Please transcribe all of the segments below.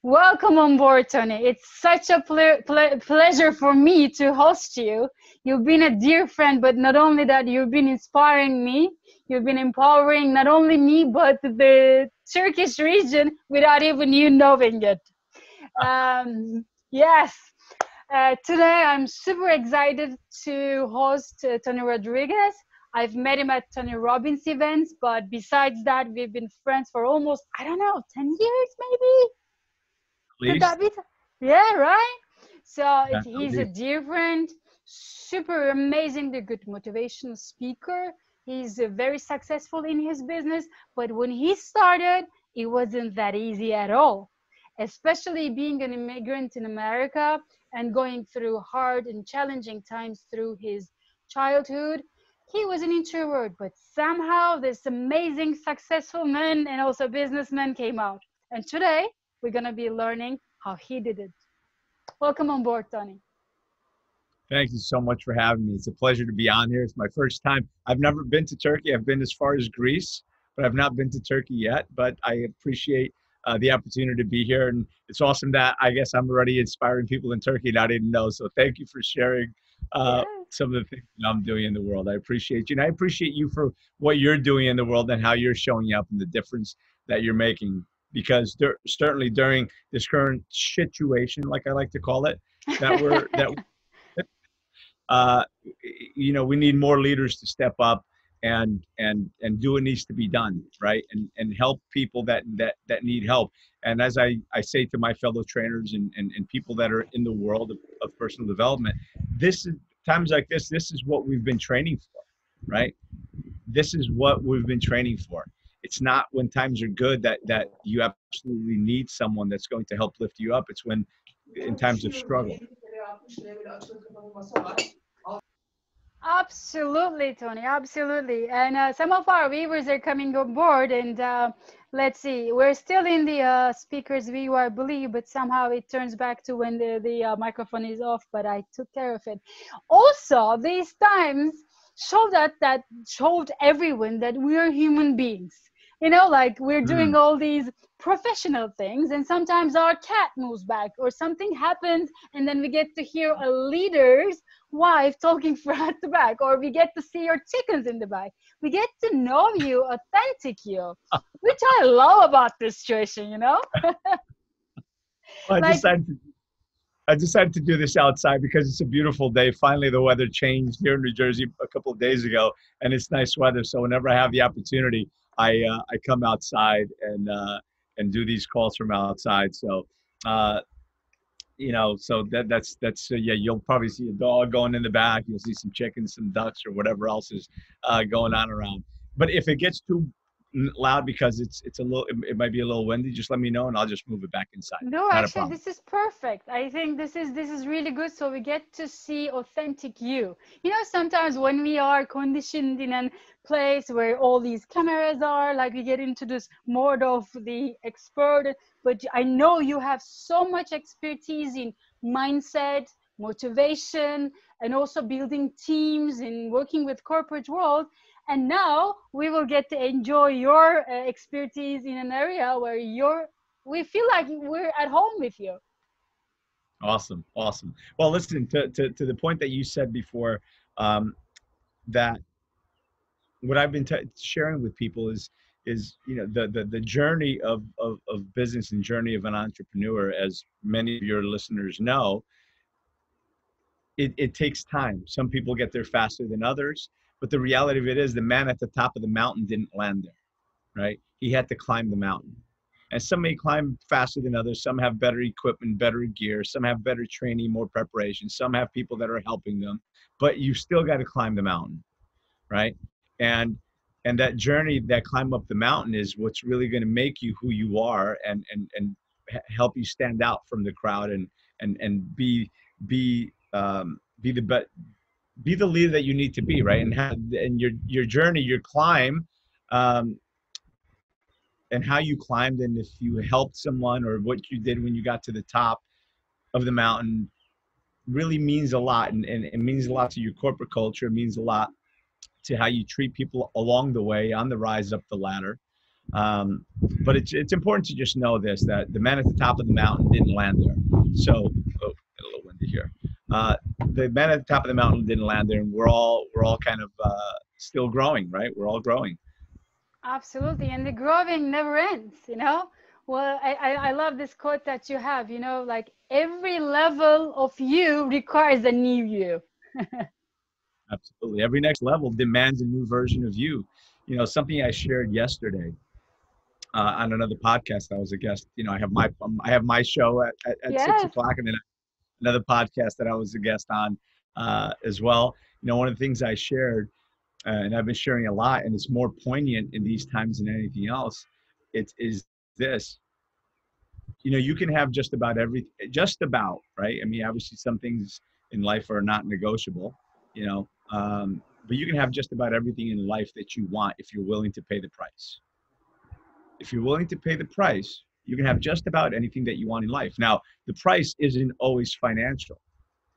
Welcome on board, Tony. It's such a pleasure for me to host you. You've been a dear friend, but not only that, you've been inspiring me. You've been empowering not only me, but the Turkish region without even you knowing it. Yes. Today, I'm super excited to host Tony Rodrigues. I've met him at Tony Robbins events, but besides that, we've been friends for almost, I don't know, 10 years maybe? Could that be? Yeah, right? So he's a dear friend, super amazingly good motivational speaker. He's very successful in his business, but when he started, it wasn't that easy at all. Especially being an immigrant in America and going through hard and challenging times through his childhood. He was an introvert, but somehow this amazing successful man and also businessman came out. And today, we're going to be learning how he did it. Welcome on board, Tony. Thank you so much for having me. It's a pleasure to be on here. It's my first time. I've never been to Turkey. I've been as far as Greece, but I've not been to Turkey yet. But I appreciate the opportunity to be here. And it's awesome that I guess I'm already inspiring people in Turkey and I didn't know. So thank you for sharing some of the things that I'm doing in the world. I appreciate you. And I appreciate you for what you're doing in the world and how you're showing up and the difference that you're making. Because certainly during this current situation, like I like to call it, that we need more leaders to step up and do what needs to be done, right? And help people that need help. And as I say to my fellow trainers and people that are in the world of personal development, this is times like this is what we've been training for, right? This is what we've been training for. It's not when times are good that you absolutely need someone that's going to help lift you up. It's when in times of struggle. Absolutely, Tony, absolutely. And some of our viewers are coming on board, and let's see, we're still in the speaker's view, I believe, but somehow it turns back to when the microphone is off, but I took care of it. Also, these times showed everyone that we are human beings. You know, like we're doing all these professional things, and sometimes our cat moves back or something happens, and then we get to hear a leader's wife talking front to back, or we get to see your chickens in the back. We get to know you, authentic you, which I love about this situation, you know? I decided to do this outside because it's a beautiful day. Finally, the weather changed here in New Jersey a couple of days ago, and it's nice weather. So whenever I have the opportunity, I come outside and do these calls from outside. So, so that's you'll probably see a dog going in the back. You'll see some chickens, some ducks, or whatever else is going on around. But if it gets too loud because it might be a little windy, just let me know and I'll just move it back inside. No, actually this is perfect. I think this is really good, so we get to see authentic you. You know, sometimes when we are conditioned in a place where all these cameras are, like we get into this mode of the expert, but I know you have so much expertise in mindset, motivation, and also building teams and working with corporate world. And now we will get to enjoy your expertise in an area where we feel like we're at home with you. Awesome. Well, listen, to the point that you said before, that what I've been sharing with people is the journey of business and journey of an entrepreneur, as many of your listeners know, it takes time. Some people get there faster than others. But the reality of it is the man at the top of the mountain didn't land there, right? He had to climb the mountain. And some may climb faster than others. Some have better equipment, better gear. Some have better training, more preparation. Some have people that are helping them. But you still got to climb the mountain, right? And that journey, that climb up the mountain is what's really going to make you who you are and help you stand out from the crowd and be the leader that you need to be, right? And your journey, your climb, and how you climbed, and if you helped someone or what you did when you got to the top of the mountain really means a lot, and it means a lot to your corporate culture. It means a lot to how you treat people along the way on the rise up the ladder. But it's important to just know this, that the man at the top of the mountain didn't land there. So, oh, got a little windy here. Uh, the man at the top of the mountain didn't land there, and we're all kind of still growing, right? We're all growing. Absolutely, and the growing never ends, you know? Well, I love this quote that you have, you know, like every level of you requires a new you. Absolutely. Every next level demands a new version of you. Something I shared yesterday on another podcast. I was a guest. I have my show at six Yes, o'clock, and then another podcast that I was a guest on as well. One of the things I shared, and I've been sharing a lot, and it's more poignant in these times than anything else. It is this. You can have just about, right? I mean, obviously, some things in life are not negotiable. You know, but you can have just about everything in life that you want if you're willing to pay the price. If you're willing to pay the price, you can have just about anything that you want in life. Now, the price isn't always financial,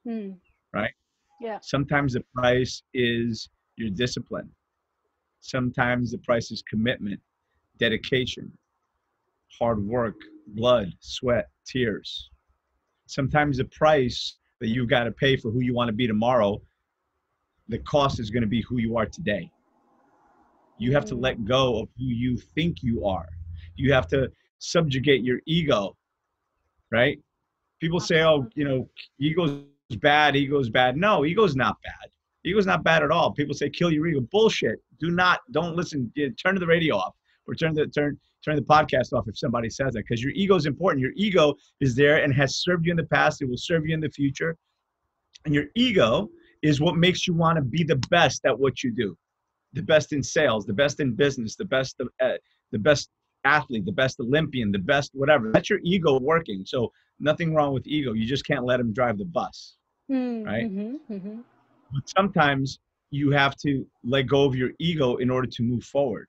mm, right? yeah, Sometimes the price is your discipline. Sometimes the price is commitment, dedication, hard work, blood, sweat, tears. Sometimes the price that you've got to pay for who you want to be tomorrow, the cost is going to be who you are today. You have to mm, let go of who you think you are. You have to subjugate your ego, right? People say, oh, absolutely. ego's bad, ego's bad. No, ego's not bad. Ego's not bad at all. People say kill your ego. Bullshit. Don't listen. Turn the radio off, or turn the podcast off if somebody says that, because your ego is important. Your ego is there and has served you in the past. It will serve you in the future. And your ego is what makes you want to be the best at what you do, the best in sales, the best in business, the best athlete, the best Olympian, the best whatever. That's your ego working. So nothing wrong with ego. You just can't let him drive the bus, Mm, right? mm-hmm. But sometimes you have to let go of your ego in order to move forward.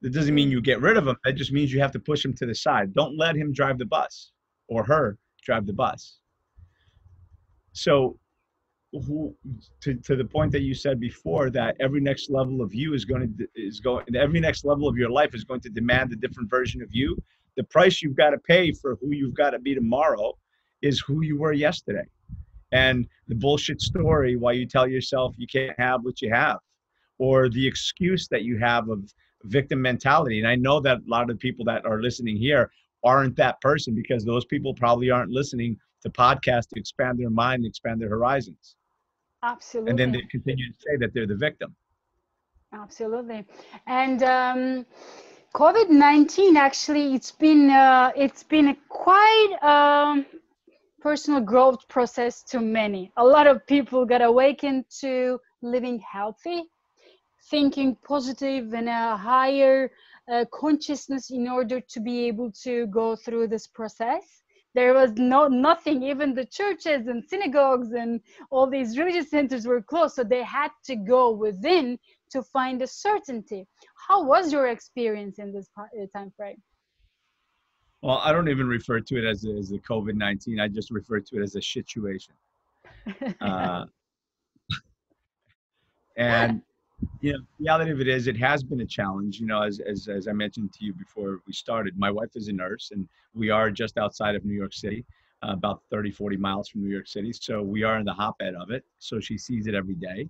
That doesn't mean you get rid of him. That just means you have to push him to the side. Don't let him drive the bus or her drive the bus. So who to the point that you said before, that every next level of you every next level of your life is going to demand a different version of you. The price you've got to pay for who you've got to be tomorrow is who you were yesterday. And the bullshit story why you tell yourself you can't have what you have, or the excuse that you have of victim mentality. And I know that a lot of people that are listening here aren't that person, because those people probably aren't listening to podcasts to expand their mind, expand their horizons. And then they Absolutely, continue to say that they're the victim. absolutely. And COVID-19, actually, it's been a quite personal growth process to many. A lot of people got awakened to living healthy, thinking positive, and a higher consciousness in order to be able to go through this process. There was nothing, even the churches and synagogues and all these religious centers were closed, so they had to go within to find a certainty. How was your experience in this time frame? Well, I don't even refer to it as the COVID-19. I just refer to it as a situation. Uh, and the reality of it is, it has been a challenge. As I mentioned to you before we started, my wife is a nurse, and we are just outside of New York City, about 30, 40 miles from New York City. So we are in the hotbed of it. So she sees it every day.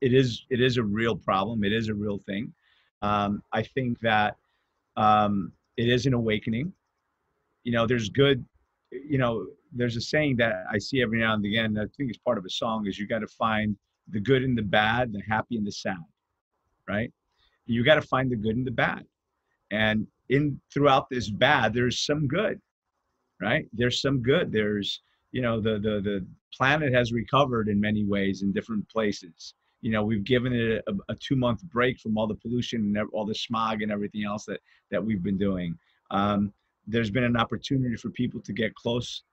It is a real problem. It is a real thing. I think that it is an awakening. There's good, there's a saying that I see every now and again, I think it's part of a song, is you got to find the good and the bad, the happy and the sad, right? You got to find the good and the bad. And throughout this bad, there's some good, right? There's some good. There's, the planet has recovered in many ways in different places. We've given it a 2-month break from all the pollution and all the smog and everything else that we've been doing. There's been an opportunity for people to get close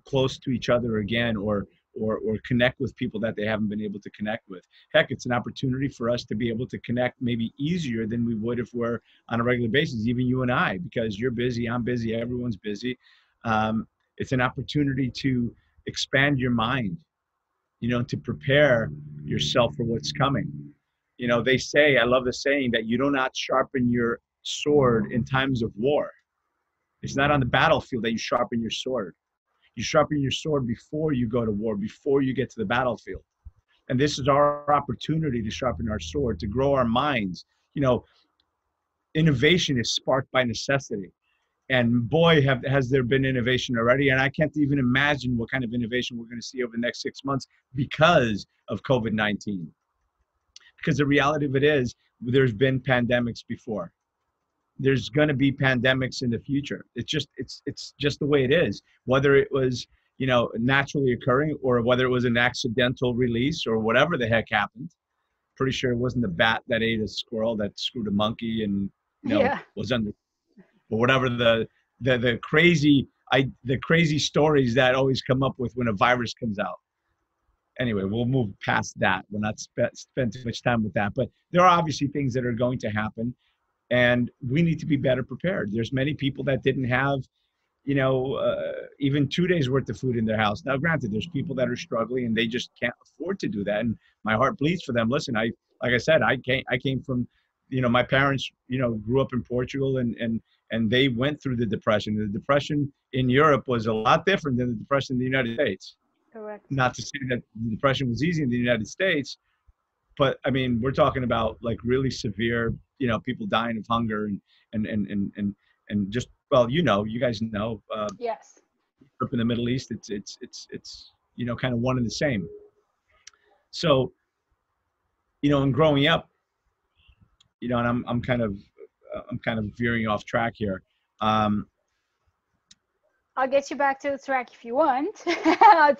to each other again, or connect with people that they haven't been able to connect with. Heck, it's an opportunity for us to be able to connect maybe easier than we would if we're on a regular basis, even you and I, because you're busy, I'm busy, everyone's busy. It's an opportunity to expand your mind, to prepare yourself for what's coming. You know, they say, I love the saying that you do not sharpen your sword in times of war. It's not on the battlefield that you sharpen your sword. You sharpen your sword before you go to war, before you get to the battlefield. And this is our opportunity to sharpen our sword, to grow our minds. You know, innovation is sparked by necessity. And boy, has there been innovation already. And I can't even imagine what kind of innovation we're going to see over the next 6 months because of COVID-19. Because the reality of it is, there's been pandemics before. There's going to be pandemics in the future. It's just the way it is. Whether it was, you know, naturally occurring, or whether it was an accidental release, or whatever the heck happened. Pretty sure it wasn't the bat that ate a squirrel that screwed a monkey and, you know, Yeah. was under, or whatever the crazy stories that always come up with when a virus comes out. Anyway, we'll move past that. We'll not spend too much time with that. But there are obviously things that are going to happen, and we need to be better prepared. There's many people that didn't have, you know, even 2 days worth of food in their house. Now, granted, there's people that are struggling and they just can't afford to do that. And my heart bleeds for them. Listen, like I said, I came from, you know, my parents, you know, grew up in Portugal, and they went through the Depression. The Depression in Europe was a lot different than the Depression in the United States. Correct. Not to say that the Depression was easy in the United States, but I mean, we're talking about like really severe, you know, people dying of hunger and just, well, you know, you guys know, Yes. up in the Middle East, it's you know, kind of one and the same. So, you know, and growing up, you know, and I'm kind of veering off track here. I'll get you back to the track if you want.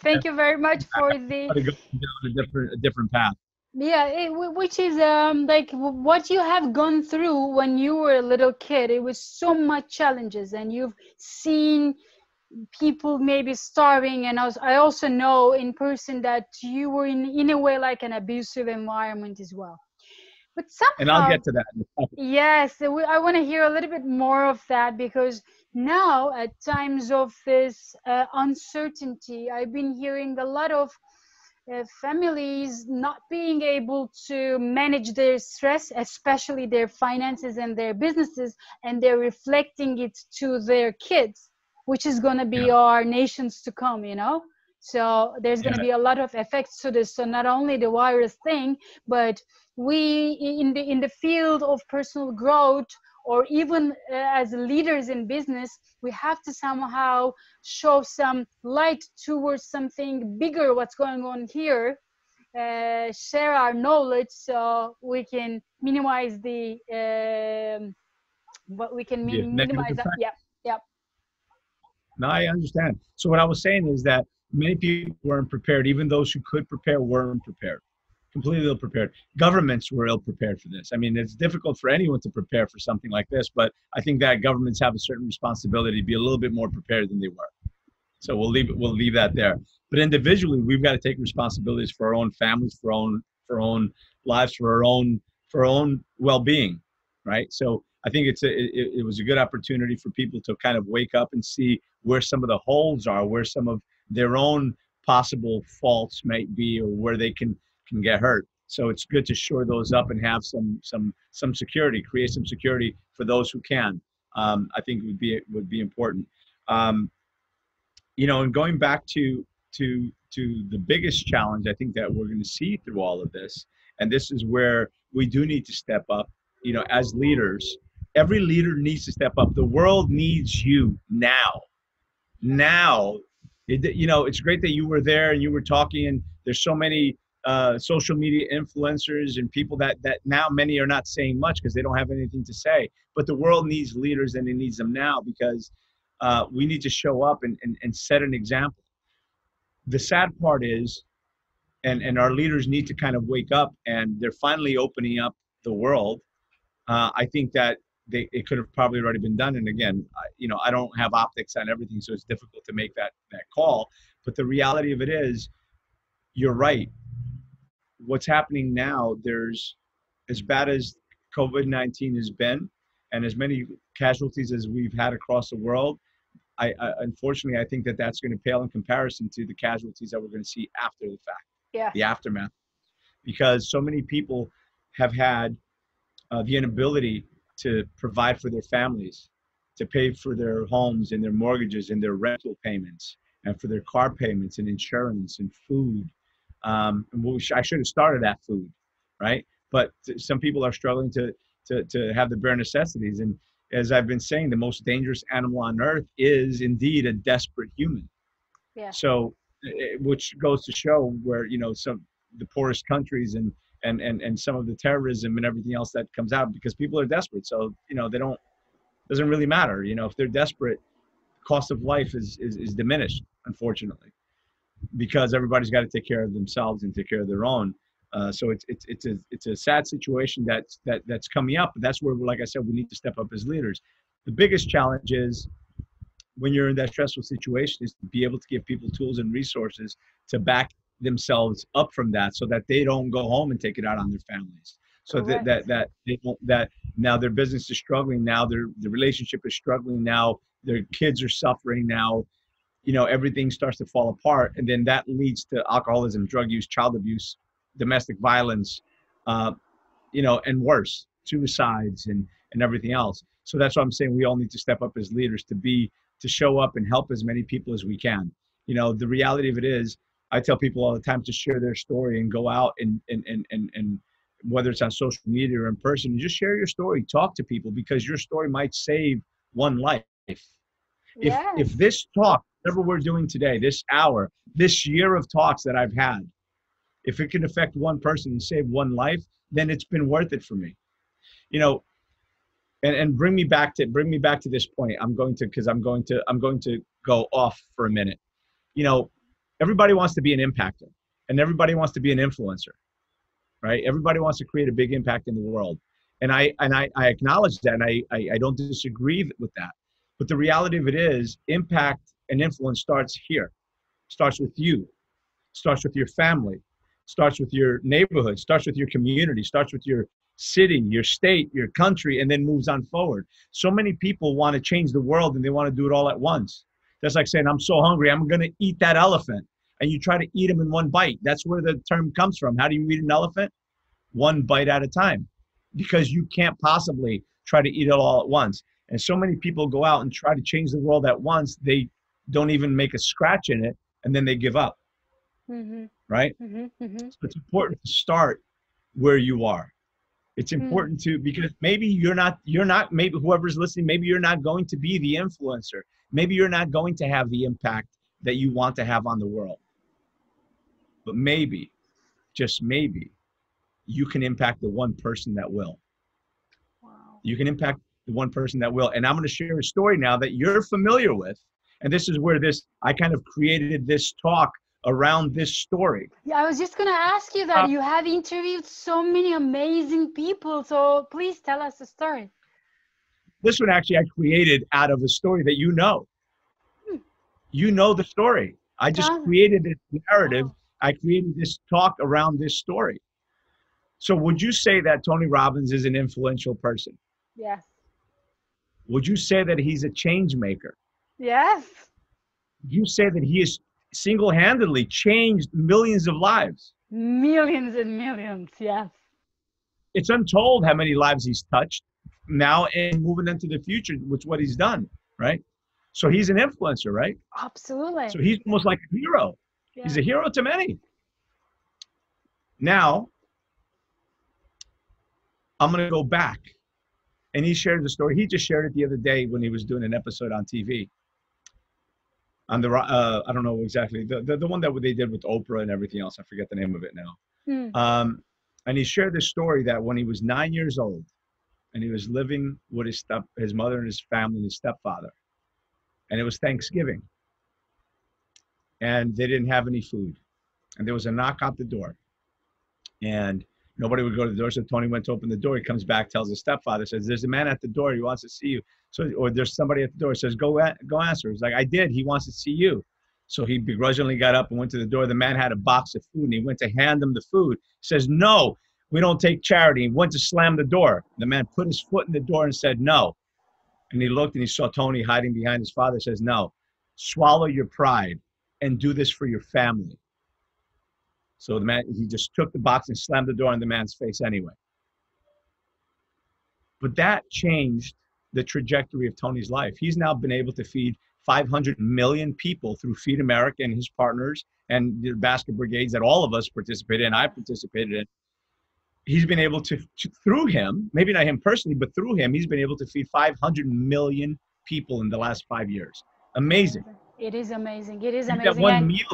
Thank you very much for the. To go down a different path. Yeah, which is like what you have gone through when you were a little kid. It was so much challenges, and you've seen people maybe starving, and I also know in person that you were in a way like an abusive environment as well. But And I'll somehow, get to that in a second. yes, I want to hear a little bit more of that, because now at times of this uncertainty, I've been hearing a lot of families not being able to manage their stress, especially their finances and their businesses, and they're reflecting it to their kids, which is going to be our nations to come, you know. So there's going to be a lot of effects to this. So not only the virus thing, but we in the field of personal growth, or even as leaders in business, we have to somehow show some light towards something bigger, what's going on here, share our knowledge so we can minimize the what we can minimize that. Yeah. No, I understand. So what I was saying is that many people weren't prepared. Even those who could prepare weren't prepared. Completely ill prepared. Governments were ill prepared for this. I mean, it's difficult for anyone to prepare for something like this, but I think that governments have a certain responsibility to be a little bit more prepared than they were. So we'll leave that there. But individually, we've got to take responsibilities for our own families, for our own lives, for our own well-being, right? So I think it was a good opportunity for people to kind of wake up and see where some of the holes are, where some of their own possible faults might be, or where they can get hurt. So it's good to shore those up and have some security, create some security for those who can. I think would be important. You know, and going back to the biggest challenge I think that we're going to see through all of this, and this is where we do need to step up. You know, as leaders, every leader needs to step up. The world needs you now. Now, you know, it's great that you were there and you were talking, and there's so many social media influencers and people that now many are not saying much because they don't have anything to say. But the world needs leaders, and it needs them now, because we need to show up and set an example. The sad part is, and our leaders need to kind of wake up, and they're finally opening up the world. I think that it could have probably already been done. And again, you know, I don't have optics on everything, so it's difficult to make that call. But the reality of it is, you're right. What's happening now, there's, as bad as COVID-19 has been, and as many casualties as we've had across the world, I unfortunately, I think that that's going to pale in comparison to the casualties that we're going to see after the fact, the aftermath, because so many people have had the inability to provide for their families, to pay for their homes and their mortgages and their rental payments and for their car payments and insurance and food. I should have started at food, right? But some people are struggling to have the bare necessities. And as I've been saying, the most dangerous animal on earth is indeed a desperate human. Yeah. So, which goes to show where, you know, some the poorest countries and some of the terrorism and everything else that comes out because people are desperate. So, you know, doesn't really matter. You know, if they're desperate, cost of life is diminished, unfortunately, because everybody's got to take care of themselves and take care of their own. So it's a sad situation that's coming up. But that's where, like I said, we need to step up as leaders. The biggest challenge is when you're in that stressful situation is to be able to give people tools and resources to back themselves up from that, so that they don't go home and take it out on their families. So that they don't, that now their business is struggling, now the relationship is struggling, now their kids are suffering, now, you know, everything starts to fall apart, and then that leads to alcoholism, drug use, child abuse, domestic violence, you know, and worse, suicides and everything else. So that's what I'm saying. We all need to step up as leaders to show up and help as many people as we can. You know, the reality of it is, I tell people all the time to share their story and go out and whether it's on social media or in person, just share your story, talk to people, because your story might save one life. If this talk, whatever we're doing today, this hour, this year of talks that I've had, if it can affect one person and save one life, then it's been worth it for me. You know, and bring me back to this point. I'm going to go off for a minute. You know, everybody wants to be an impactor and everybody wants to be an influencer, right? Everybody wants to create a big impact in the world. And I acknowledge that, and I don't disagree with that. But the reality of it is, impact and influence starts here, starts with you, starts with your family, starts with your neighborhood, starts with your community, starts with your city, your state, your country, and then moves on forward. So many people want to change the world and they want to do it all at once. That's like saying, I'm so hungry, I'm going to eat that elephant. And you try to eat him in one bite. That's where the term comes from. How do you eat an elephant? One bite at a time, because you can't possibly try to eat it all at once. And so many people go out and try to change the world at once. They don't even make a scratch in it, and then they give up. Right? So it's important to start where you are. It's important to, because maybe you're not, maybe whoever's listening, maybe you're not going to be the influencer. Maybe you're not going to have the impact that you want to have on the world. But maybe, just maybe, you can impact the one person that will. Wow. You can impact the one person that will. And I'm going to share a story now that you're familiar with. And this is where I kind of created this talk around this story. Yeah, I was just going to ask you that. You have interviewed so many amazing people. So please tell us the story. This one actually I created out of a story that you know. You know the story. I just created this narrative. Wow. I created this talk around this story. So would you say that Tony Robbins is an influential person? Yes. Would you say that he's a change maker? Yes. Would you say that he has single-handedly changed millions of lives? Millions and millions, yes. It's untold how many lives he's touched now and moving into the future, which is what he's done, right? So he's an influencer, right? Absolutely. So he's almost like a hero. Yeah. He's a hero to many. Now, I'm going to go back. And he shared the story. He just shared it the other day when he was doing an episode on TV. On the, I don't know exactly, the one that they did with Oprah and everything else. I forget the name of it now. And he shared this story that when he was 9 years old and he was living with his mother and his family and his stepfather. And it was Thanksgiving. And they didn't have any food. And there was a knock at the door. And nobody would go to the door. So Tony went to open the door. He comes back, tells his stepfather, says, there's a man at the door. He wants to see you. So, or there's somebody at the door. He says, go answer. He's like, I did. He wants to see you. So he begrudgingly got up and went to the door. The man had a box of food and he went to hand him the food. He says, no, we don't take charity. He went to slam the door. The man put his foot in the door and said, no. And he looked and he saw Tony hiding behind his father. He says, no, swallow your pride and do this for your family. So the man, he just took the box and slammed the door in the man's face anyway. But that changed the trajectory of Tony's life. He's now been able to feed 500 million people through Feed America and his partners and the basket brigades that all of us participated in, I participated in. He's been able to, through him, maybe not him personally, but through him, he's been able to feed 500 million people in the last 5 years. Amazing. It is amazing. It is Maybe amazing.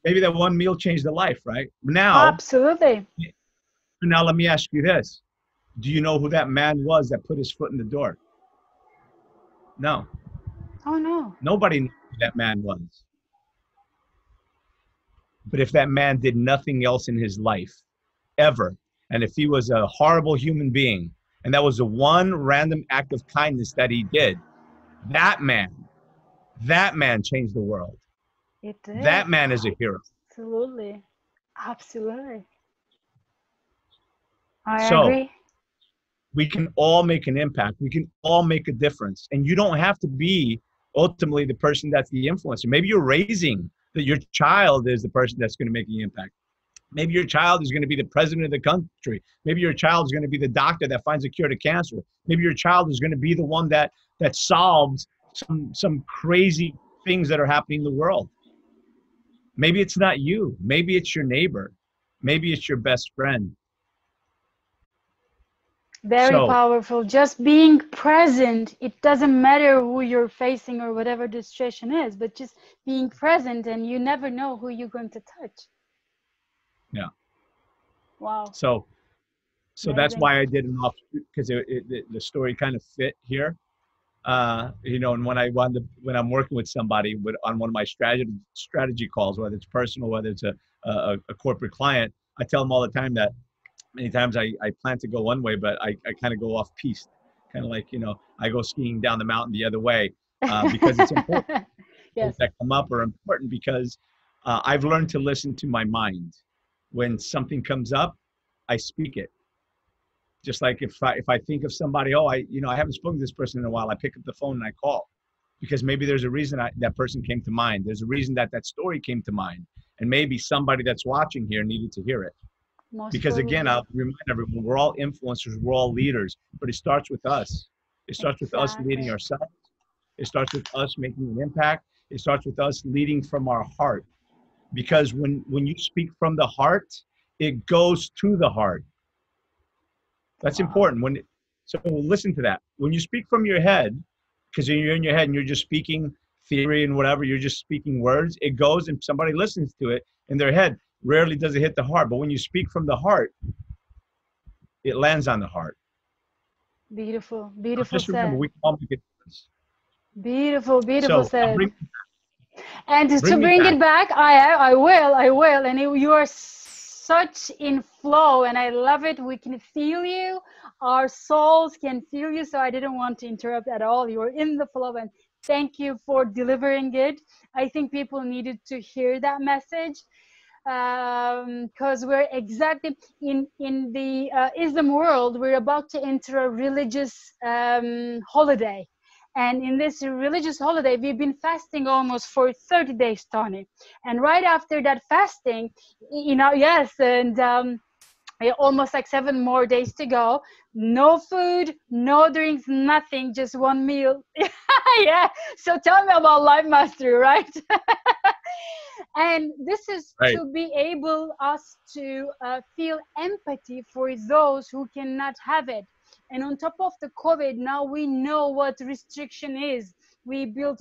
that one meal changed the life, right? Now, absolutely. Now let me ask you this. Do you know who that man was that put his foot in the door? No. Oh, no. Nobody knew who that man was. But if that man did nothing else in his life, ever, and if he was a horrible human being, and that was the one random act of kindness that he did, that man changed the world. It did. That man is a hero. Absolutely. Absolutely. I agree. We can all make an impact. We can all make a difference. And you don't have to be ultimately the person that's the influencer. Maybe you're raising that your child is the person that's going to make the impact. Maybe your child is going to be the president of the country. Maybe your child is going to be the doctor that finds a cure to cancer. Maybe your child is going to be the one that solves some crazy things that are happening in the world. Maybe it's not you. Maybe it's your neighbor. Maybe it's your best friend. Very powerful. Just being present. It doesn't matter who you're facing or whatever the situation is, but just being present, and you never know who you're going to touch. Yeah. Wow. So that's why I did an off, because the story kind of fit here. And when I'm working with somebody on one of my strategy calls, whether it's personal, whether it's a corporate client, I tell them all the time that many times I plan to go one way, but I kind of go off piste, kind of like, I go skiing down the mountain the other way, because it's important. Yes. That come up are important because I've learned to listen to my mind. When something comes up, I speak it. Just like if I think of somebody, I haven't spoken to this person in a while, I pick up the phone and I call, because maybe there's a reason that person came to mind. There's a reason that story came to mind, and maybe somebody that's watching here needed to hear it. Because again, I'll remind everyone, we're all influencers, we're all leaders, but it starts with us. It starts with us leading ourselves. It starts with us making an impact. It starts with us leading from our heart. Because when you speak from the heart, it goes to the heart. That's important. So listen to that. When you speak from your head, because you're in your head and you're just speaking theory and whatever, you're just speaking words, it goes and somebody listens to it in their head. Rarely does it hit the heart. But when you speak from the heart, it lands on the heart. Beautiful, beautiful. Just remember, we can all make a difference. Beautiful, beautiful said. And to bring bring it back, I will. And you are such in flow, and I love it. We can feel you. Our souls can feel you. So I didn't want to interrupt at all. You were in the flow, and thank you for delivering it. I think people needed to hear that message, because we're exactly in the Islam world. We're about to enter a religious holiday. And in this religious holiday, we've been fasting almost for 30 days, Tony. And right after that fasting, yes, and almost like 7 more days to go. No food, no drinks, nothing, just one meal. Yeah. So tell me about Life Mastery, right? And this is right. To be able us to feel empathy for those who cannot have it. And on top of the COVID, now we know what restriction is. We build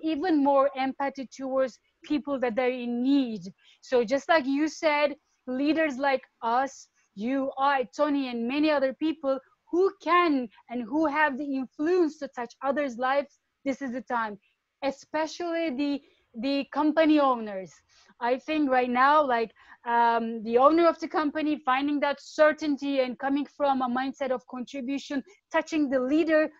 even more empathy towards people that are in need. So just like you said, leaders like us, you, I, Tony, and many other people who can and who have the influence to touch others' lives, this is the time. Especially the company owners. I think right now, like the owner of the company finding that certainty and coming from a mindset of contribution, touching the leader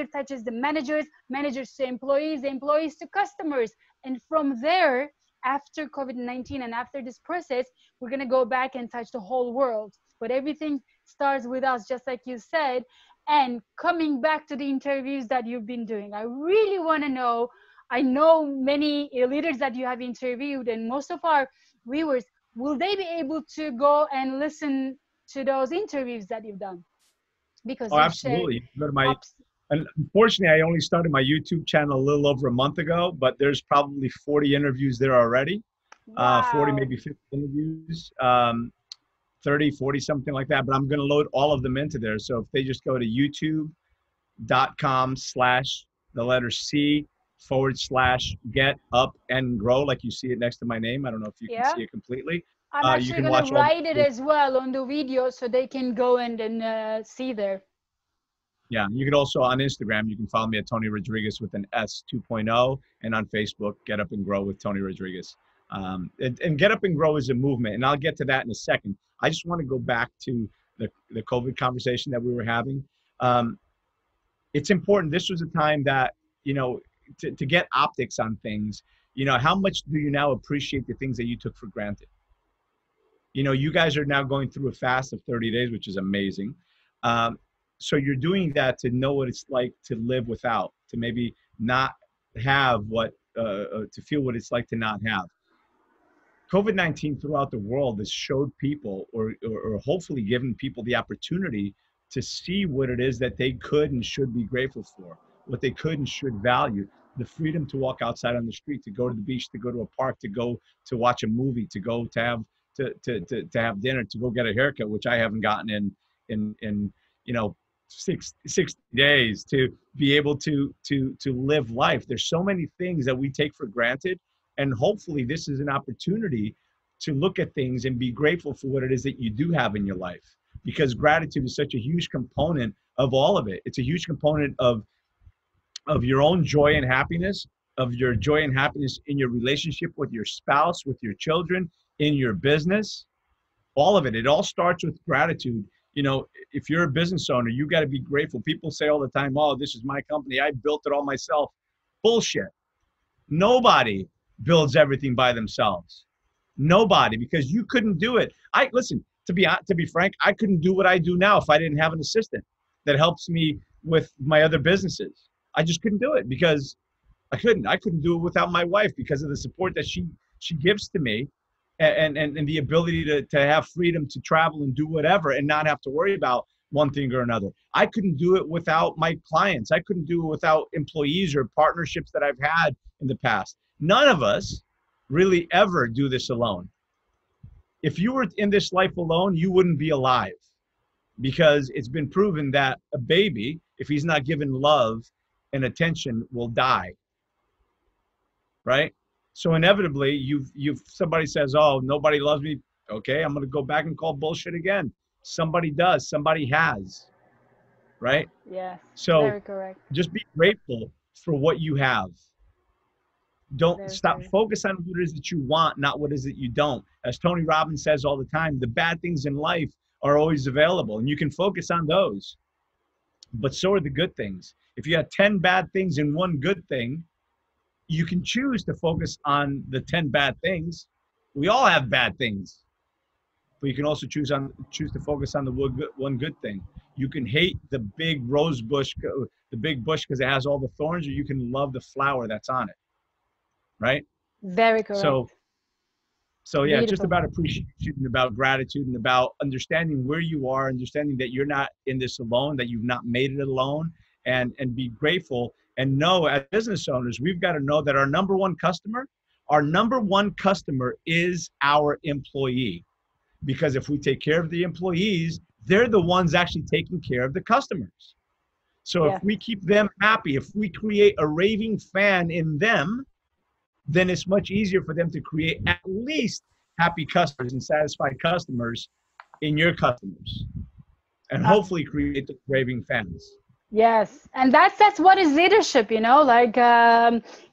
touches the managers to employees, the employees to customers. And from there, after COVID-19 and after this process, we're going to go back and touch the whole world. But everything starts with us, just like you said. And coming back to the interviews that you've been doing, I really want to know, I know many leaders that you have interviewed, and most of our viewers, will they be able to go and listen to those interviews that you've done? because Oh, you shared absolutely. You can go to my, ups. and unfortunately, I only started my YouTube channel a little over a month ago, but there's probably 40 interviews there already, 40, Wow. maybe 50 interviews, 30, 40, something like that. But I'm going to load all of them into there. So if they just go to youtube.com/ the letter C / get up and grow, like you see it next to my name. I don't know if you can Yeah. see it completely. I'm You actually can going to watch all write it the, as well on the video so they can go and see there. yeah, you can also on Instagram, you can follow me at Tony Rodrigues with an S 2.0, and on Facebook, Get Up and Grow with Tony Rodrigues. And Get Up and Grow is a movement, and I'll get to that in a second. I just want to go back to the COVID conversation that we were having. Um, it's important. This was a time that, you know, to get optics on things, you know, how much do you now appreciate the things that you took for granted? You know, you guys are now going through a fast of 30 days, which is amazing. Um, so you're doing that to know what it's like to live without, to maybe not have what, to feel what it's like to not have. COVID-19 throughout the world has showed people, or hopefully given people the opportunity to see what it is that they could and should be grateful for, what they could and should value. The freedom to walk outside on the street, to go to the beach, to go to a park, to go to watch a movie, to go to have to have dinner, to go get a haircut, which I haven't gotten in you know 60 days, to be able to live life. There's so many things that we take for granted, and hopefully this is an opportunity to look at things and be grateful for what it is that you do have in your life, because gratitude is such a huge component of all of it. It's a huge component of your own joy and happiness, of your joy and happiness in your relationship with your spouse, with your children, in your business, all of it. It all starts with gratitude. You know, if you're a business owner, you got to be grateful. People say all the time, oh, this is my company, I built it all myself. Bullshit. Nobody builds everything by themselves. Nobody, because you couldn't do it. I listen, to be frank, I couldn't do what I do now if I didn't have an assistant that helps me with my other businesses. I just couldn't do it because I couldn't do it without my wife, because of the support that she gives to me, and the ability to have freedom to travel and do whatever and not have to worry about one thing or another. I couldn't do it without my clients. I couldn't do it without employees or partnerships that I've had in the past. None of us really ever do this alone. If you were in this life alone, you wouldn't be alive, because it's been proven that a baby, if he's not given love and attention, will die. Right? So inevitably, you've somebody says, "Oh, nobody loves me." Okay, I'm going to go back and call bullshit again. Somebody does. Somebody has. Right? Yes, So very correct. just be grateful for what you have. Don't Very stop. correct. Focus on what it is that you want, not what it is that you don't. As Tony Robbins says all the time, the bad things in life are always available, and you can focus on those. But so are the good things. If you have 10 bad things and one good thing, you can choose to focus on the 10 bad things. We all have bad things, but you can also choose to focus on the one good thing. You can hate the big rose bush, the big bush, because it has all the thorns, or you can love the flower that's on it. Right? Very So correct. yeah, it's just Beautiful. about appreciation and about gratitude and about understanding where you are, understanding that you're not in this alone, that you've not made it alone, and be grateful. And know, as business owners, we've got to know that our number one customer is our employee. Because if we take care of the employees, they're the ones actually taking care of the customers. So if Yes. we keep them happy, if we create a raving fan in them, then it's much easier for them to create at least happy customers and satisfied customers in your customers, and Uh, hopefully create the raving fans. yes, and that's what is leadership, you know. Like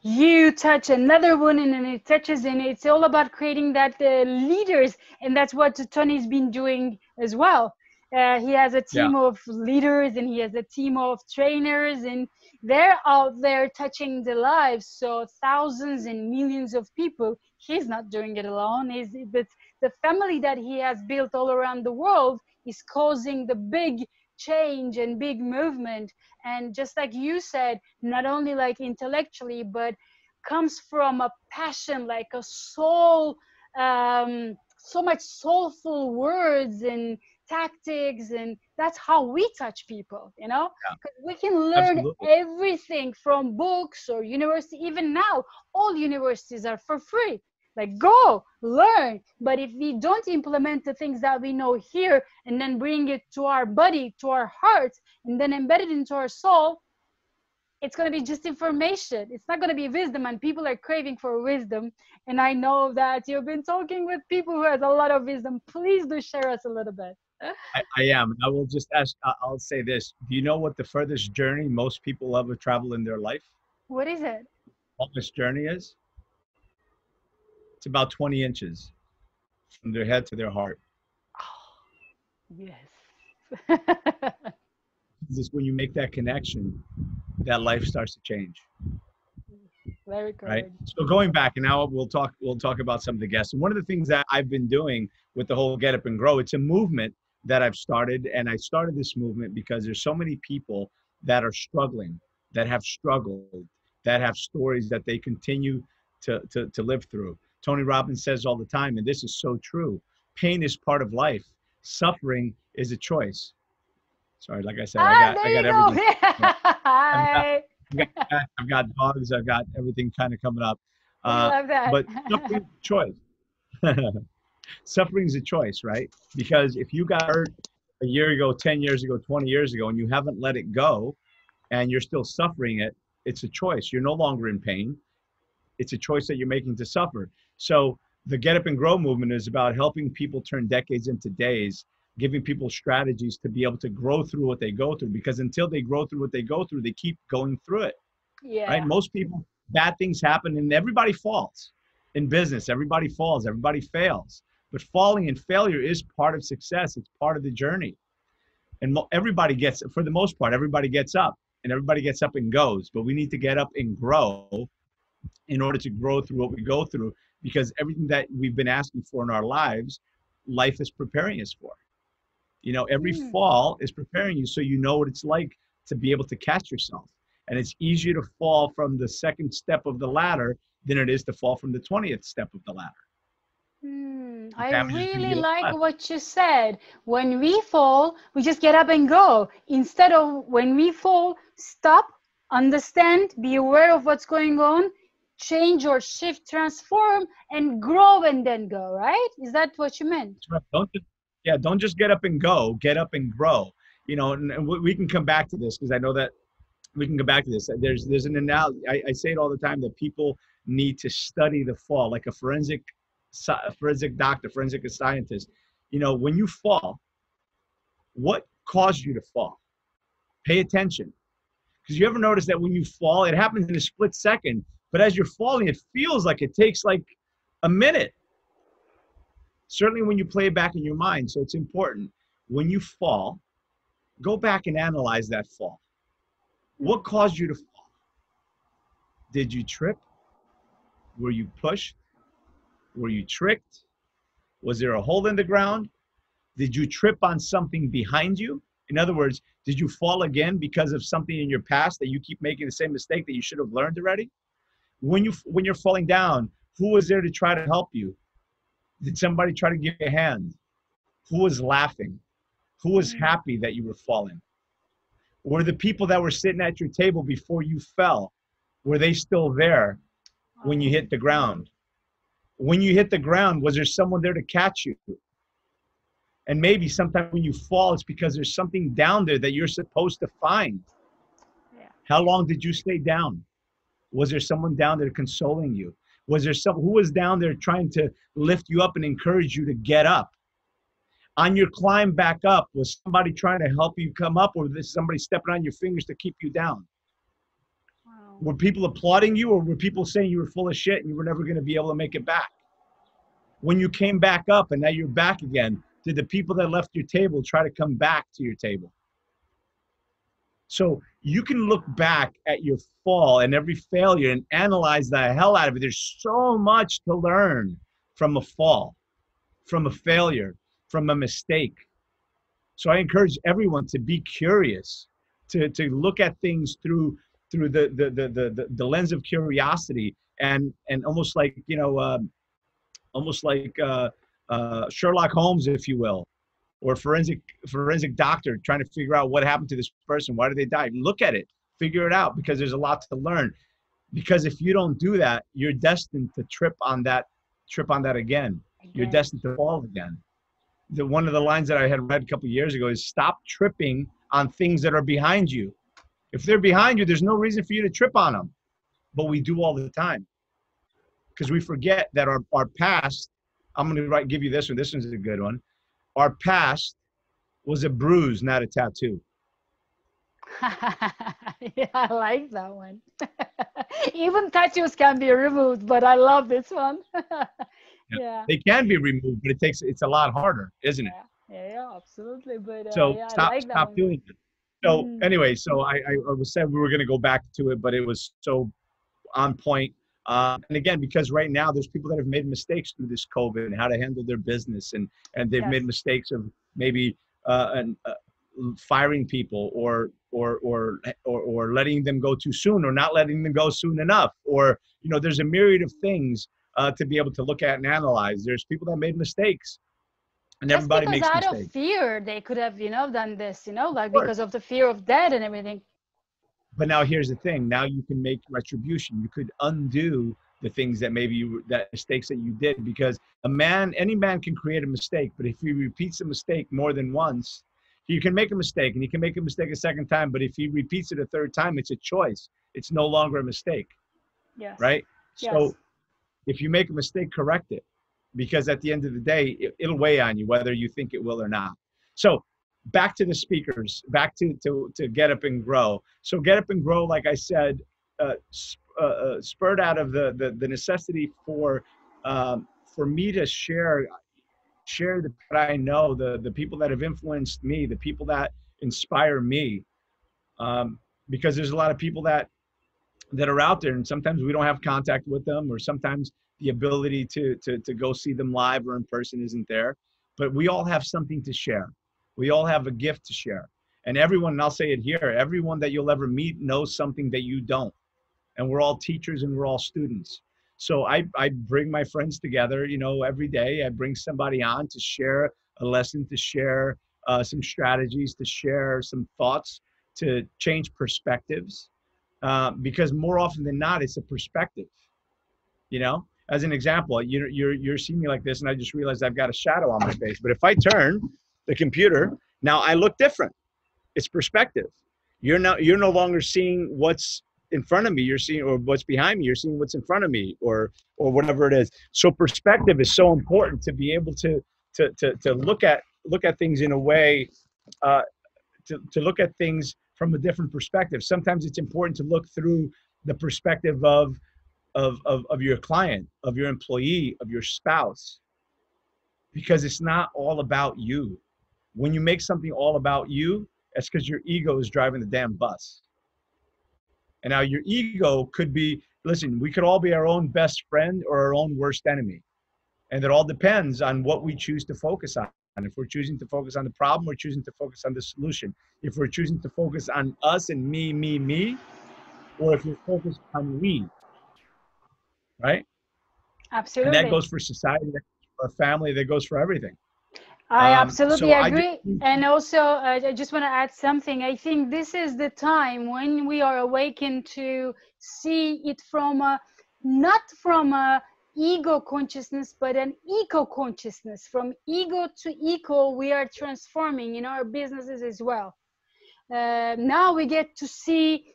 you touch another one, and then it touches, and it's all about creating that leaders, and that's what Tony's been doing as well. He has a Yeah. team of leaders, and he has a team of trainers, and they're out there touching the lives. So thousands and millions of people. He's not doing it alone. But the family that he has built all around the world is causing the big change and big movement. And just like you said, not only like intellectually, but comes from a passion, like a soul, so much soulful words and tactics, and that's how we touch people, you know? Yeah, 'Cause we can learn absolutely. everything from books or university. Even now, all universities are for free. Like, go learn. But if we don't implement the things that we know here and then bring it to our body, to our heart, and then embed it into our soul, it's going to be just information. It's not going to be wisdom, and people are craving for wisdom. And I know that you've been talking with people who has a lot of wisdom. Please do share us a little bit. I am. I will just ask, I'll say this. Do you know what the furthest journey most people ever travel in their life? What is it? Longest journey is? It's about 20 inches from their head to their heart. Yes. Just when you make that connection, that life starts to change. Very Right. good. So going back, and now we'll talk about some of the guests. And one of the things that I've been doing with the whole Get Up and Grow, it's a movement that I've started, and I started this movement because there's so many people that are struggling, that have struggled, that have stories that they continue to live through. Tony Robbins says all the time, and this is so true: pain is part of life. Suffering is a choice. Sorry, like I said, Ah, I there got you go. everything. Hi. I've got dogs, I've got everything kind of coming up. We love that. But suffering is a choice. Suffering is a choice, right? Because if you got hurt a year ago, 10 years ago, 20 years ago, and you haven't let it go and you're still suffering it, it's a choice. You're no longer in pain. It's a choice that you're making to suffer. So the Get Up and Grow movement is about helping people turn decades into days, giving people strategies to be able to grow through what they go through, because until they grow through what they go through, they keep going through it, right? Yeah. Most people, bad things happen and everybody falls. In business, everybody falls, everybody fails. But falling and failure is part of success. It's part of the journey. And everybody gets, for the most part, everybody gets up and everybody gets up and goes. But we need to get up and grow in order to grow through what we go through, because everything that we've been asking for in our lives, life is preparing us for. You know, every fall is preparing you so you know what it's like to be able to catch yourself. And it's easier to fall from the second step of the ladder than it is to fall from the 20th step of the ladder. I Damage is gonna really be like less. what you said. When we fall, we just get up and go. Instead of when we fall, stop, understand, be aware of what's going on, change or shift, transform, and grow and then go, right? Is that what you meant? That's right. Don't just get up and go, get up and grow. You know, and we can come back to this because I know that we can go back to this. There's an analogy. I say it all the time that people need to study the fall, like a forensic doctor, forensic scientist. You know, when you fall, what caused you to fall? Pay attention. Because you ever notice that when you fall, it happens in a split second, but as you're falling, it feels like it takes like a minute. Certainly when you play it back in your mind. So it's important. When you fall, go back and analyze that fall. What caused you to fall? Did you trip? Were you pushed? Were you tricked? Was there a hole in the ground? Did you trip on something behind you? In other words, did you fall again because of something in your past that you keep making the same mistake that you should have learned already? When you're falling down, who was there to try to help you? Did somebody try to give you a hand? Who was laughing? Who was happy that you were falling? Were the people that were sitting at your table before you fell, were they still there when you hit the ground? When you hit the ground, was there someone there to catch you? And maybe sometimes when you fall, it's because there's something down there that you're supposed to find. Yeah. How long did you stay down? Was there someone down there consoling you? Was there someone who was down there trying to lift you up and encourage you to get up? On your climb back up, was somebody trying to help you come up, or was somebody stepping on your fingers to keep you down? Wow. Were people applauding you, or were people saying you were full of shit and you were never going to be able to make it back? When you came back up and now you're back again, did the people that left your table try to come back to your table? So you can look back at your fall and every failure and analyze the hell out of it. There's so much to learn from a fall, from a failure, from a mistake. So I encourage everyone to be curious, to look at things through the lens of curiosity, and almost like, you know, almost like Sherlock Holmes, if you will. or forensic doctor trying to figure out what happened to this person. Why did they die? Look at it, figure it out, because there's a lot to learn. Because if you don't do that, you're destined to trip on that again. You're destined to fall again. One of the lines that I had read a couple of years ago is, stop tripping on things that are behind you. If they're behind you, there's no reason for you to trip on them. But we do all the time, because we forget that our past, I'm going to give you this one. This one's a good one. Our past was a bruise, not a tattoo. Yeah, I like that one. Even tattoos can be removed, but I love this one. Yeah. They can be removed, but it's a lot harder, isn't it? Yeah, absolutely. But so yeah, stop doing it. So anyway, so I said we were going to go back to it, but it was so on point. And again, because right now there's people that have made mistakes through this COVID and how to handle their business, and they've made mistakes of maybe firing people or letting them go too soon, or not letting them go soon enough, or there's a myriad of things to be able to look at and analyze. There's people that made mistakes, and everybody makes mistakes. Out of fear, they could have done this, like because of the fear of death and everything. But now here's the thing. Now you can make retribution. You could undo the things that that mistakes that you did, because any man can create a mistake, but if he repeats a mistake more than once, he can make a mistake, and he can make a mistake a second time, but if he repeats it a third time, it's a choice. It's no longer a mistake. Yes. Right? So if you make a mistake, correct it, because at the end of the day, it'll weigh on you whether you think it will or not. So back to the speakers, back to Get Up and Grow. So Get Up and Grow, like I said, spurred out of the necessity for me to share what I know, the people that have influenced me, the people that inspire me, because there's a lot of people that are out there, and sometimes we don't have contact with them, or sometimes the ability to go see them live or in person isn't there. But we all have something to share. We all have a gift to share. And everyone, and I'll say it here, everyone that you'll ever meet knows something that you don't. And we're all teachers and we're all students. So I bring my friends together, every day. I bring somebody on to share a lesson, to share some strategies, to share some thoughts, to change perspectives. Because more often than not, it's a perspective. As an example, you're seeing me like this, and I just realized I've got a shadow on my face. But if I turn the computer, now I look different. It's perspective. You're no longer seeing what's in front of me. You're seeing, or what's behind me. You're seeing what's in front of me, or whatever it is. So perspective is so important, to be able to look at things in a way, to look at things from a different perspective. Sometimes it's important to look through the perspective of your client, of your employee, of your spouse, because it's not all about you. When you make something all about you, that's because your ego is driving the damn bus. And now your ego could be, listen, we could all be our own best friend or our own worst enemy. And it all depends on what we choose to focus on. And if we're choosing to focus on the problem, we're choosing to focus on the solution. If we're choosing to focus on us and me, or if you're focused on we, right? Absolutely. And that goes for society, that goes for our family, that goes for everything. I absolutely agree. And also, I just want to add something. I think this is the time when we are awakened to see it from not from a ego consciousness, but an eco consciousness. From ego to eco, we are transforming in our businesses as well. Now we get to see,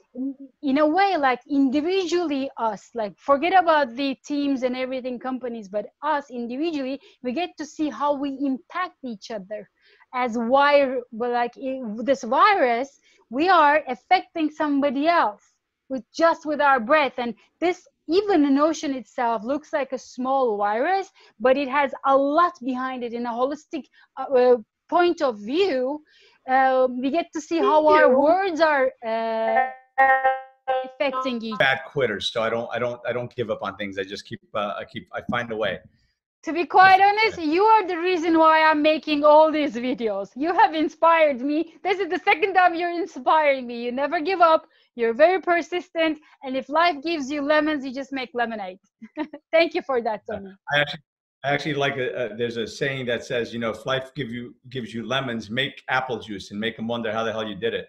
in a way, like individually us, like forget about the teams and everything, companies, but us individually, we get to see how we impact each other as this virus, we are affecting somebody else with our breath. And this, even the notion itself looks like a small virus, but it has a lot behind it in a holistic point of view. We get to see how our words are affecting each. Bad quitters, so I don't give up on things. I just I find a way. To be quite honest, you are the reason why I'm making all these videos. You have inspired me. This is the second time you're inspiring me. You never give up. You're very persistent. And if life gives you lemons, you just make lemonade. Thank you for that, Tony. I actually like there's a saying that says, you know, if life gives you lemons, make apple juice and make them wonder how the hell you did it.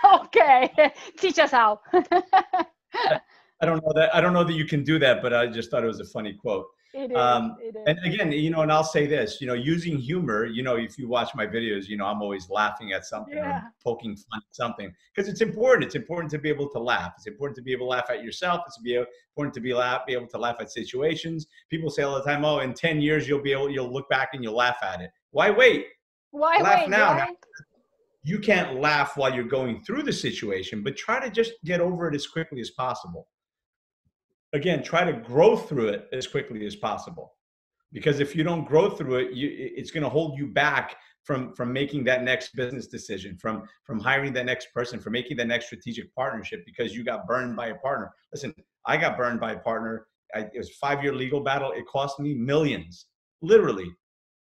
Okay, teach us how. I don't know that. I don't know that you can do that, but I just thought it was a funny quote. It is. It And is. again, you know, and I'll say this, you know, using humor, you know, if you watch my videos, you know, I'm always laughing at something or Yeah. poking fun at something because it's important. It's important to be able to laugh. It's important to be able to laugh at yourself. It's important to be able to laugh at situations. People say all the time, oh, in 10 years, you'll look back and you'll laugh at it. Why wait? Why Laugh wait, now. Now, right? you can't laugh while you're going through the situation, but try to just get over it as quickly as possible. Again, try to grow through it as quickly as possible. Because if you don't grow through it, it's going to hold you back from making that next business decision, from hiring that next person, from making that next strategic partnership because you got burned by a partner. Listen, I got burned by a partner. It was a 5-year legal battle. It cost me millions, literally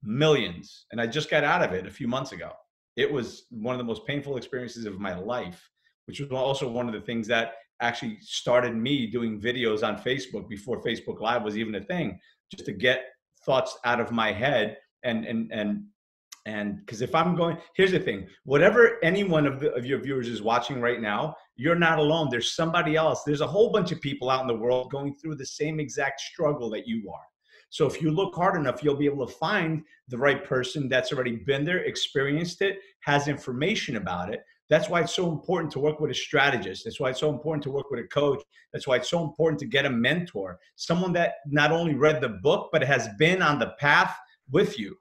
millions. And I just got out of it a few months ago. It was one of the most painful experiences of my life, which was also one of the things that actually started me doing videos on Facebook before Facebook Live was even a thing, just to get thoughts out of my head and because if I'm going, here's the thing, whatever any one of your viewers is watching right now, you're not alone. There's somebody else. There's a whole bunch of people out in the world going through the same exact struggle that you are. So if you look hard enough, you'll be able to find the right person that's already been there, experienced it, has information about it. That's why it's so important to work with a strategist. That's why it's so important to work with a coach. That's why it's so important to get a mentor, someone that not only read the book, but has been on the path with you.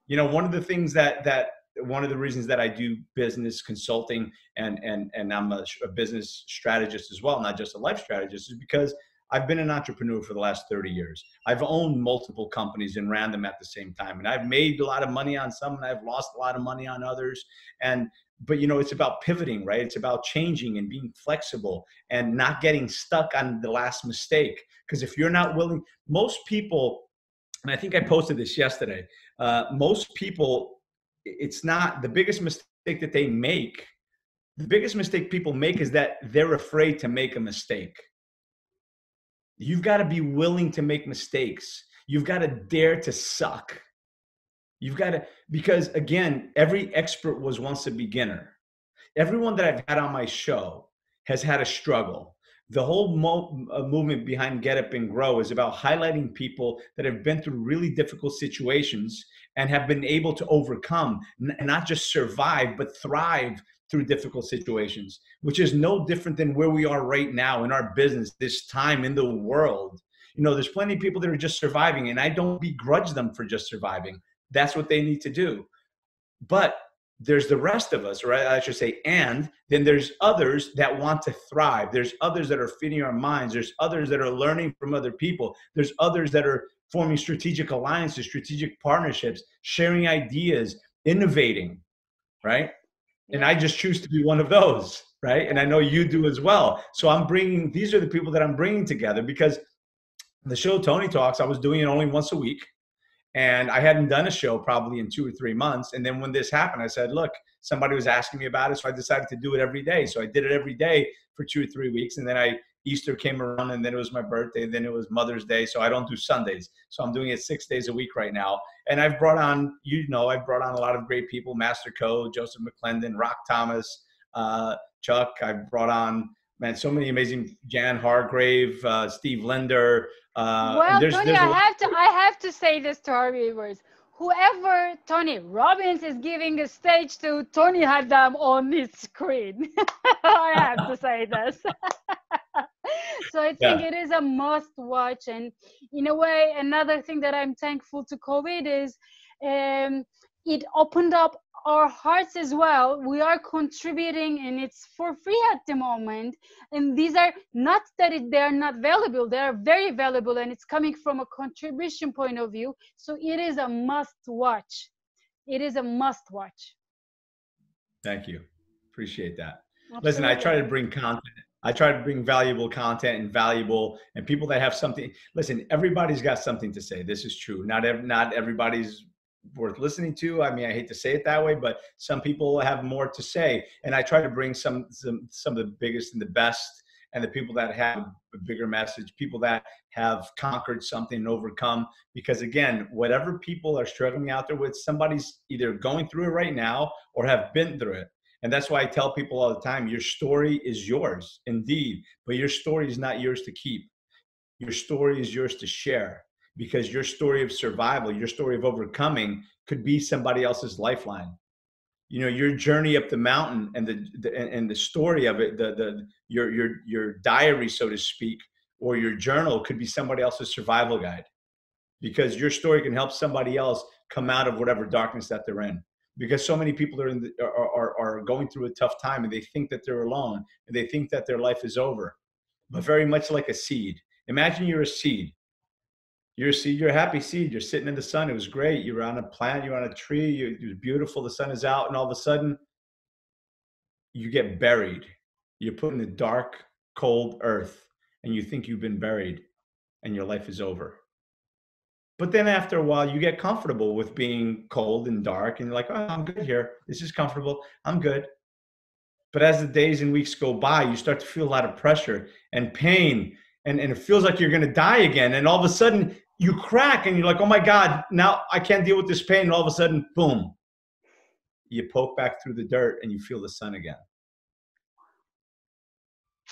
You know, one of the things that one of the reasons that I do business consulting and I'm a business strategist as well, not just a life strategist, is because I've been an entrepreneur for the last 30 years. I've owned multiple companies and ran them at the same time. And I've made a lot of money on some and I've lost a lot of money on others. But you know, it's about pivoting, right? It's about changing and being flexible and not getting stuck on the last mistake. Because if you're not willing, most people, and I think I posted this yesterday, most people, it's not the biggest mistake that they make. The biggest mistake people make is that they're afraid to make a mistake. You've got to be willing to make mistakes. You've got to dare to suck. You've got to, because again, every expert was once a beginner. Everyone that I've had on my show has had a struggle. The whole movement behind Get Up and Grow is about highlighting people that have been through really difficult situations and have been able to overcome, not just survive, but thrive through difficult situations, which is no different than where we are right now in our business, this time in the world. You know, there's plenty of people that are just surviving, and I don't begrudge them for just surviving. That's what they need to do. But there's the rest of us, or I should say, and then there's others that want to thrive. There's others that are feeding our minds. There's others that are learning from other people. There's others that are forming strategic alliances, strategic partnerships, sharing ideas, innovating, right? Yeah. And I just choose to be one of those, right? And I know you do as well. So these are the people that I'm bringing together, because the show Tony Talks, I was doing it only once a week. And I hadn't done a show probably in 2 or 3 months. And then when this happened, I said, look, somebody was asking me about it. So I decided to do it every day. So I did it every day for 2 or 3 weeks. And then Easter came around, and then it was my birthday. And then it was Mother's Day. So I don't do Sundays. So I'm doing it 6 days a week right now. And I've brought on, I've brought on a lot of great people, Master Code, Joseph McClendon, Rock Thomas, Chuck. I've brought on, man, so many amazing, Jan Hargrave, Steve Linder. Well, Tony, I have to say this to our viewers. Whoever Tony Robbins is giving a stage to, Tony had them on his screen. I have to say this. So I think it is a must watch. And in a way, another thing that I'm thankful to COVID is it opened up our hearts as well. We are contributing, and it's for free at the moment. And these are not that they're not valuable. They are very valuable, and it's coming from a contribution point of view. So it is a must watch. It is a must watch. Thank you. Appreciate that. Absolutely. Listen, I try to bring content. I try to bring valuable content and people that have something. Listen, everybody's got something to say. This is true. Not everybody's worth listening to. I mean, I hate to say it that way, but some people have more to say. And I try to bring some of the biggest and the best and the people that have a bigger message, people that have conquered something and overcome. Because again, whatever people are struggling out there with, somebody's either going through it right now or have been through it. And that's why I tell people all the time, your story is yours, indeed, but your story is not yours to keep. Your story is yours to share, because your story of survival, your story of overcoming could be somebody else's lifeline. You know, your journey up the mountain and the story of it, your diary, so to speak, or your journal could be somebody else's survival guide, because your story can help somebody else come out of whatever darkness that they're in. Because so many people are going through a tough time, and they think that they're alone, and they think that their life is over. But very much like a seed. Imagine you're a seed. You're a seed, you're a happy seed. You're sitting in the sun. It was great. You were on a plant, you're on a tree, it was beautiful. The sun is out, and all of a sudden you get buried. You're put in the dark, cold earth, and you think you've been buried and your life is over. But then after a while, you get comfortable with being cold and dark, and you're like, oh, I'm good here. This is comfortable. I'm good. But as the days and weeks go by, you start to feel a lot of pressure and pain, and it feels like you're going to die again. And all of a sudden you crack and you're like, oh my God, now I can't deal with this pain. And all of a sudden, boom, you poke back through the dirt and you feel the sun again.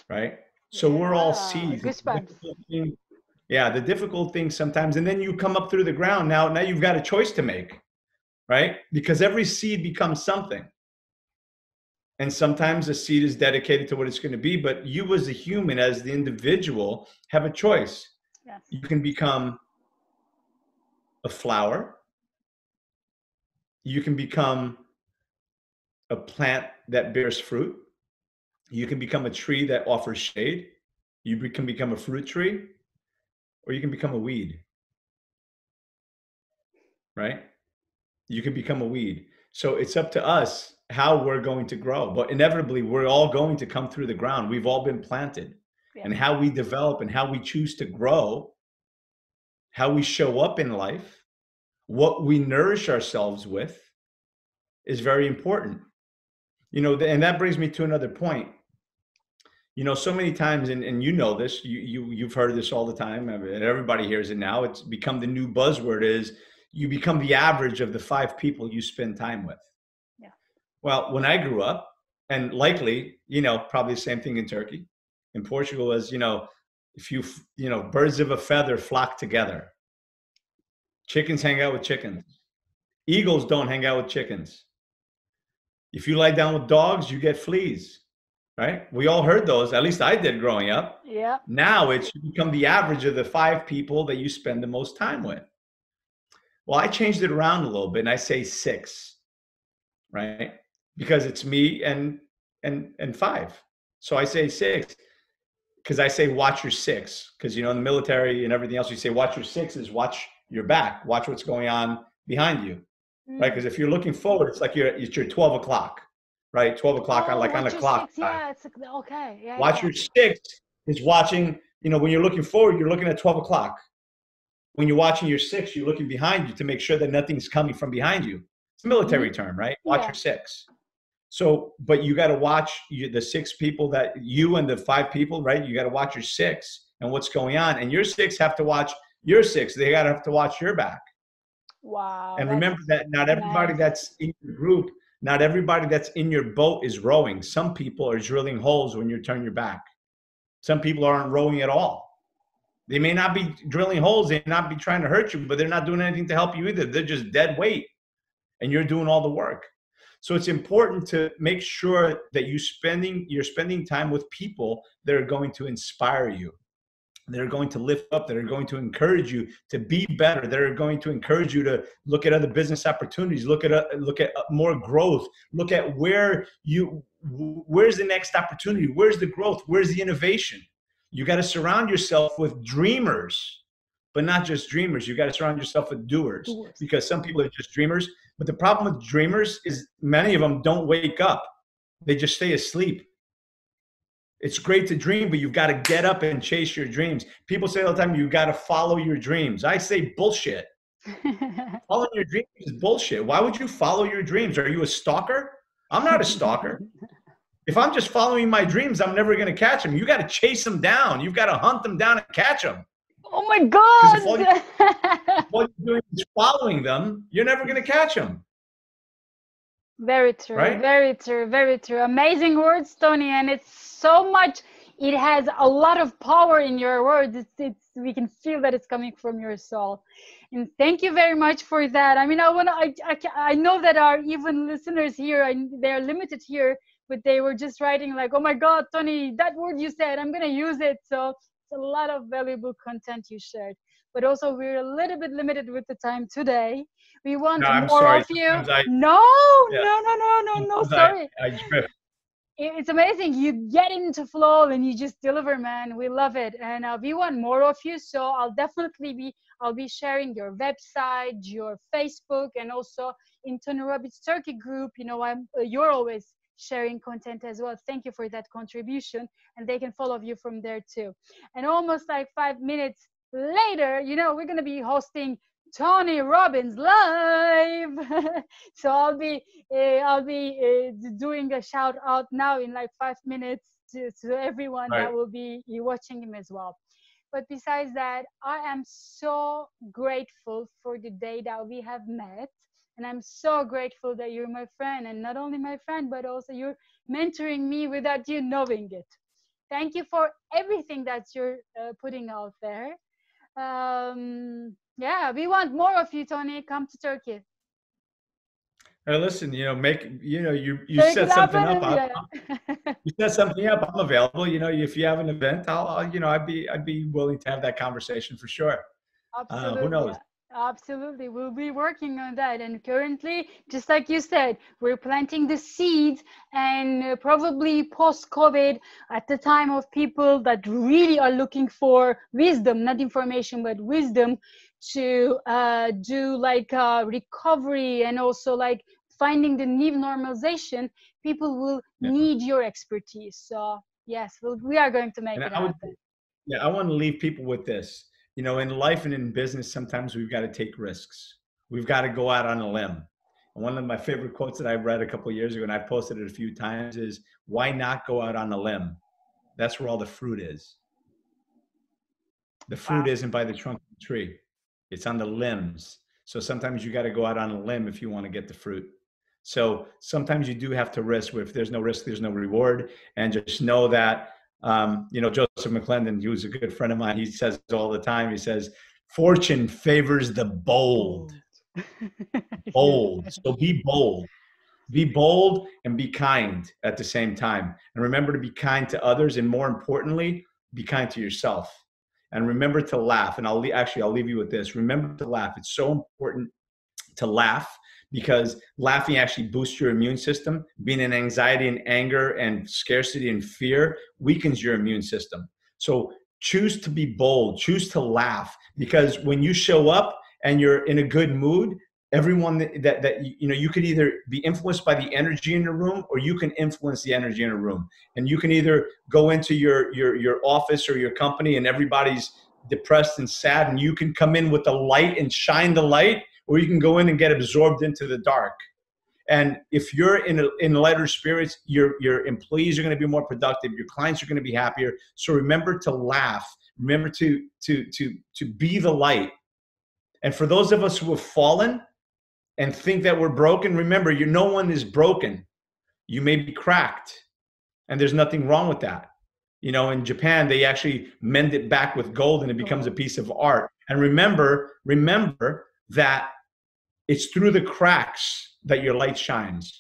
Right? So we're all seeds. Yeah, the difficult thing sometimes, and then you come up through the ground. Now you've got a choice to make, right? Because every seed becomes something. And sometimes a seed is dedicated to what it's going to be, but you as a human, as the individual, have a choice. Yes. You can become a flower. You can become a plant that bears fruit. You can become a tree that offers shade. You can become a fruit tree, or you can become a weed, right? You can become a weed. So it's up to us how we're going to grow. But inevitably, we're all going to come through the ground. We've all been planted. Yeah. And how we develop and how we choose to grow, how we show up in life, what we nourish ourselves with is very important. You know, and that brings me to another point. You know, so many times, and you know this, you've heard this all the time, and everybody hears it now. It's become the new buzzword, is you become the average of the 5 people you spend time with. Yeah. Well, when I grew up, and likely, you know, probably the same thing in Turkey, in Portugal, is, you know, if you know, birds of a feather flock together. Chickens hang out with chickens. Eagles don't hang out with chickens. If you lie down with dogs, you get fleas. Right? We all heard those. At least I did growing up. Yeah. Now it's become the average of the 5 people that you spend the most time with. Well, I changed it around a little bit, and I say 6, right? Because it's me and 5. So I say 6 because I say watch your 6. Because, you know, in the military and everything else, you say watch your 6 is watch your back, watch what's going on behind you, right? Because if you're looking forward, it's like it's your 12 o'clock. Right, 12 o'clock on the clock. 6, yeah, it's okay. Yeah, watch your 6 is watching. You know, when you're looking forward, you're looking at 12 o'clock. When you're watching your 6, you're looking behind you to make sure that nothing's coming from behind you. It's a military term, right? Watch your 6. So, but you got to watch the 6 people that you and the 5 people, right? You got to watch your 6 and what's going on, and your 6 have to watch your 6. They got to have to watch your back. Wow. And remember that not everybody that's in your group. Not everybody that's in your boat is rowing. Some people are drilling holes when you turn your back. Some people aren't rowing at all. They may not be drilling holes. They may not be trying to hurt you, but they're not doing anything to help you either. They're just dead weight, and you're doing all the work. So it's important to make sure that you're spending time with people that are going to inspire you. They're going to lift up, that are going to encourage you to be better. They're going to encourage you to look at other business opportunities, look at more growth, look at where's the next opportunity, where's the growth, where's the innovation. You got to surround yourself with dreamers, but not just dreamers. You got to surround yourself with doers, because some people are just dreamers. But the problem with dreamers is many of them don't wake up. They just stay asleep. It's great to dream, but you've got to get up and chase your dreams. People say all the time, you got to follow your dreams. I say bullshit. Following your dreams is bullshit. Why would you follow your dreams? Are you a stalker? I'm not a stalker. If I'm just following my dreams, I'm never going to catch them. You got to chase them down. You've got to hunt them down and catch them. Oh my Because if God! all you're doing is following them, you're never going to catch them. Very true, Right? very true, very true. Amazing words, Tony, and it's so much. It has a lot of power in your words. We can feel that it's coming from your soul. And thank you very much for that. I mean, I know that our even listeners here, they're limited here, but they were just writing like, oh my God, Tony, that word you said, I'm gonna use it. So it's a lot of valuable content you shared. But also we're a little bit limited with the time today. We want I'm more sorry. of you. Sometimes No, sorry. I drift. It's amazing. You get into flow and you just deliver, man. We love it. And we want more of you. So I'll be sharing your website, your Facebook, and also in Tony Robbins Turkey group. You know, you're always sharing content as well. Thank you for that contribution. And they can follow you from there too. And almost like 5 minutes later, you know, we're going to be hosting Tony Robbins live. So I'll be doing a shout out now in like 5 minutes to everyone Right. that will be watching him as well. But besides that, I am so grateful for the day that we have met. And I'm so grateful that you're my friend, and not only my friend, but also you're mentoring me without you knowing it. Thank you for everything that you're putting out there. Yeah, we want more of you, Tony. Come to Turkey. Hey, listen, you know, you Make set it something happen. up. You set something up. I'm available. You know, if you have an event, I'd be willing to have that conversation for sure. Absolutely. Who knows? Absolutely. We'll be working on that. And currently, just like you said, we're planting the seeds, and probably post-COVID, at the time of people that really are looking for wisdom, not information, but wisdom, to do like recovery and also like finding the new normalization, people will need your expertise. So yes, we are going to make it happen. I want to leave people with this. You know, in life and in business, sometimes we've got to take risks. We've got to go out on a limb. And one of my favorite quotes that I read a couple of years ago, and I've posted it a few times, is, why not go out on a limb? That's where all the fruit is. The fruit isn't by the trunk of the tree. It's on the limbs. So sometimes you got to go out on a limb if you want to get the fruit. So sometimes you do have to risk. If there's no risk, there's no reward. And just know that, you know, Joseph McClendon, who's a good friend of mine, he says all the time, he says, fortune favors the bold. Bold. So be bold. Be bold and be kind at the same time. And remember to be kind to others. And more importantly, be kind to yourself. And remember to laugh. And I'll leave you with this. Remember to laugh. It's so important to laugh, because laughing actually boosts your immune system. Being in anxiety and anger and scarcity and fear weakens your immune system. So choose to be bold, choose to laugh, because when you show up and you're in a good mood, everyone that you know, you could either be influenced by the energy in the room, or you can influence the energy in a room. And you can either go into your office or your company and everybody's depressed and sad, and you can come in with the light and shine the light, or you can go in and get absorbed into the dark. And if you're in lighter spirits, your employees are going to be more productive. Your clients are going to be happier. So remember to laugh. Remember to be the light. And for those of us who have fallen and think that we're broken, remember, no one is broken. You may be cracked, and there's nothing wrong with that. You know, in Japan, they actually mend it back with gold, and it becomes a piece of art. And remember that it's through the cracks that your light shines.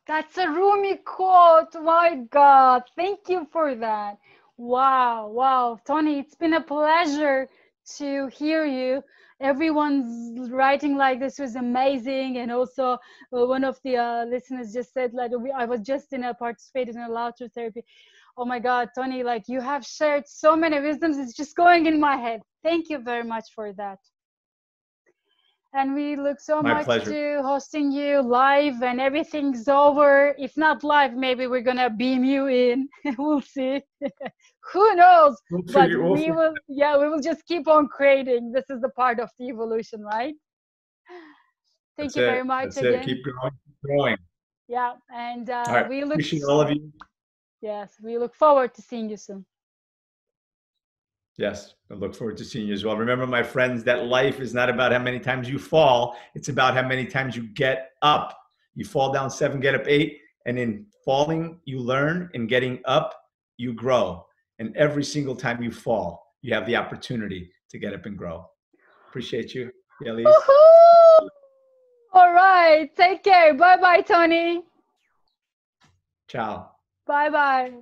That's a Rumi quote. My God, thank you for that. Wow, Tony, it's been a pleasure to hear you. Everyone's writing like this was amazing. And also one of the listeners just said, like, I was just participated in a laughter therapy. Oh my God, Tony, like, you have shared so many wisdoms. It's just going in my head. Thank you very much for that. And we look so much to hosting you live, and everything's over. If not live, maybe we're going to beam you in. We'll see. Who knows? But we will just keep on creating. This is the part of the evolution, right? Thank you very much again. Keep growing. Yeah, and All right. we look. Wishing all of you. Yes, we look forward to seeing you soon. Yes, I look forward to seeing you as well. Remember, my friends, that life is not about how many times you fall. It's about how many times you get up. You fall down 7, get up 8. And in falling, you learn. In getting up, you grow. And every single time you fall, you have the opportunity to get up and grow. Appreciate you, Elise. Woohoo! All right. Take care. Bye-bye, Tony. Ciao. Bye-bye.